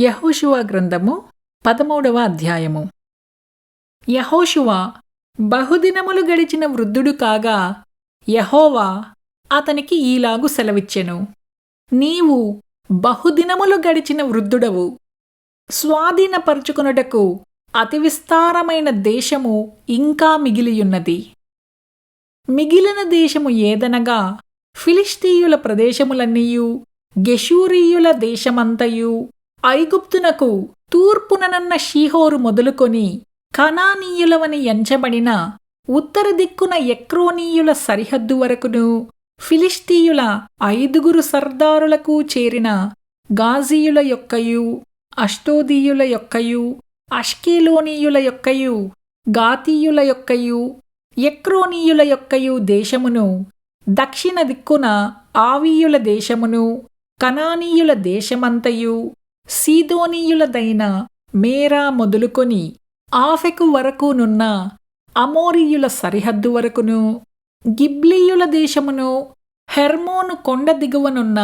యెహోషువ గ్రంథము 13వ అధ్యాయము. యెహోషువ బహుదినములు గడిచిన వృద్ధుడు కాగా యెహోవా అతనికి ఈలాగు సెలవిచ్చెను. నీవు బహుదినములు గడిచిన వృద్ధుడవు. స్వాధీనపరుచుకొనుటకు అతి విస్తారమైన దేశము ఇంకా మిగిలియున్నది. మిగిలిన దేశము ఏదనగా ఫిలిష్తీయుల ప్రదేశములన్నీయు, గెషూరీయుల దేశమంతయు, ఐగుప్తునకు తూర్పుననున్న షీహోరు మొదలుకొని కనానీయులవని ఎంచబడిన ఉత్తర దిక్కున ఎక్రోనీయుల సరిహద్దు వరకును, ఫిలిష్తీయుల 5 సర్దారులకు చేరిన గాజీయుల యొక్కయు, అష్టోదీయుల యొక్కయు, అష్కెలోనీయుల యొక్కయు, గాతీయుల యొక్కయు, ఎక్రోనీయుల యొక్కయు దేశమును, దక్షిణ దిక్కున ఆవీయుల దేశమును, కనానీయుల దేశమంతయు, సీదోనీయులదైన మేరా మొదలుకొని ఆఫెకు వరకునున్న అమోరీయుల సరిహద్దు వరకును, గిబ్లీయుల దేశమును, హెర్మోను కొండ దిగువనున్న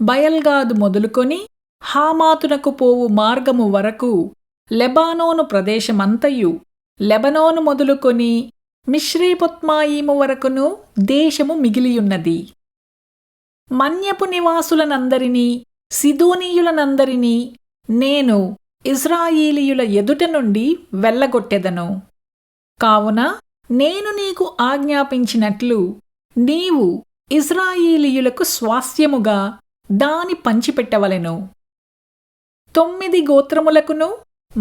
బయల్గాదు మొదలుకొని హామాతునకు పోవు మార్గము వరకు లెబానోను ప్రదేశమంతయు, లెబనోను మొదలుకొని మిశ్రేపొత్మాయిము వరకును దేశము మిగిలియున్నది. మన్యపు నివాసులనందరినీ, సిదోనీయులనందరినీ నేను ఇజ్రాయేలీయుల ఎదుట నుండి వెళ్ళగొట్టెదను. కావున నేను నీకు ఆజ్ఞాపించినట్లు నీవు ఇజ్రాయేలీయులకు స్వాస్థ్యముగా దాని పంచిపెట్టవలెను. 9 గోత్రములకును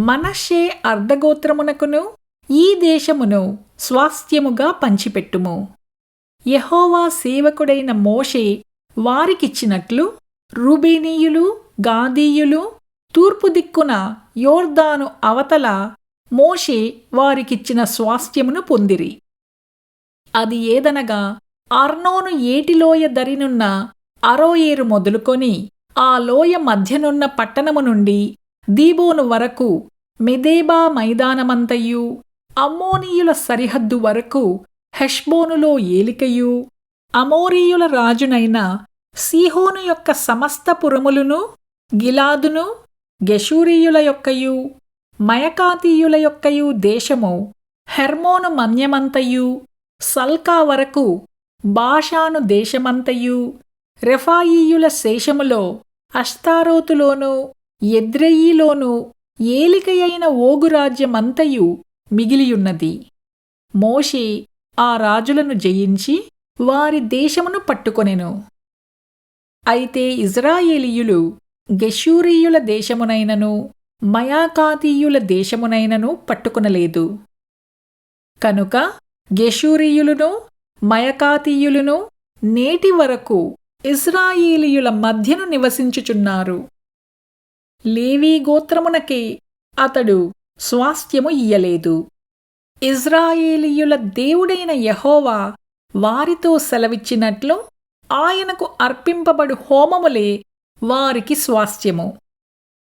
మనష్షే అర్ధగోత్రమునకును ఈ దేశమును స్వాస్థ్యముగా పంచిపెట్టుము. యెహోవా సేవకుడైన మోషే వారికిచ్చినట్లు రూబేనీయులు, గాదీయులు తూర్పు దిక్కున యోర్దాను అవతల మోషే వారికిచ్చిన స్వాస్థ్యమును పొందిరి. అది ఏదనగా అర్నోను ఏటిలోయ దరినున్న అరోయేరు మొదలుకొని ఆ లోయ మధ్యనున్న పట్టణము నుండి దీబోను వరకు మెదేబా మైదానమంతయు, అమ్మోనీయుల సరిహద్దు వరకు హెష్బోనులో ఏలికయు, అమోరీయుల రాజునైన సీహోను యొక్క సమస్త పురములును, గిలాదును, గెషూరీయుల యొక్కయు, మయకాతీయుల యొక్కయు దేశము, హెర్మోను మన్యమంతయు, సల్కా వరకు బాషాను దేశమంతయు, రెఫాయీయుల శేషములో అష్తారోతులోను, ఎద్రెయిలోను ఏలికయైన ఓగు రాజ్యమంతయు మిగిలియున్నది. మోషే ఆ రాజులను జయించి వారి దేశమును పట్టుకొనెను. అయితే ఇజ్రాయేలీయులు గెషూరీయుల దేశమునైనను, మయాకాతీయుల దేశమునైనను పట్టుకొనలేదు. కనుక గెషూరీయులును, మయకాతీయులును నేటి వరకు ఇజ్రాయేలీయుల మధ్యను నివసించుచున్నారు. లేవీ గోత్రమునకే అతడు స్వాస్థ్యము ఇయ్యలేదు. ఇజ్రాయేలీయుల దేవుడైన యెహోవా వారితో సెలవిచ్చినట్లు ఆయనకు అర్పింపబడు హోమములే వారికి స్వాస్థ్యము.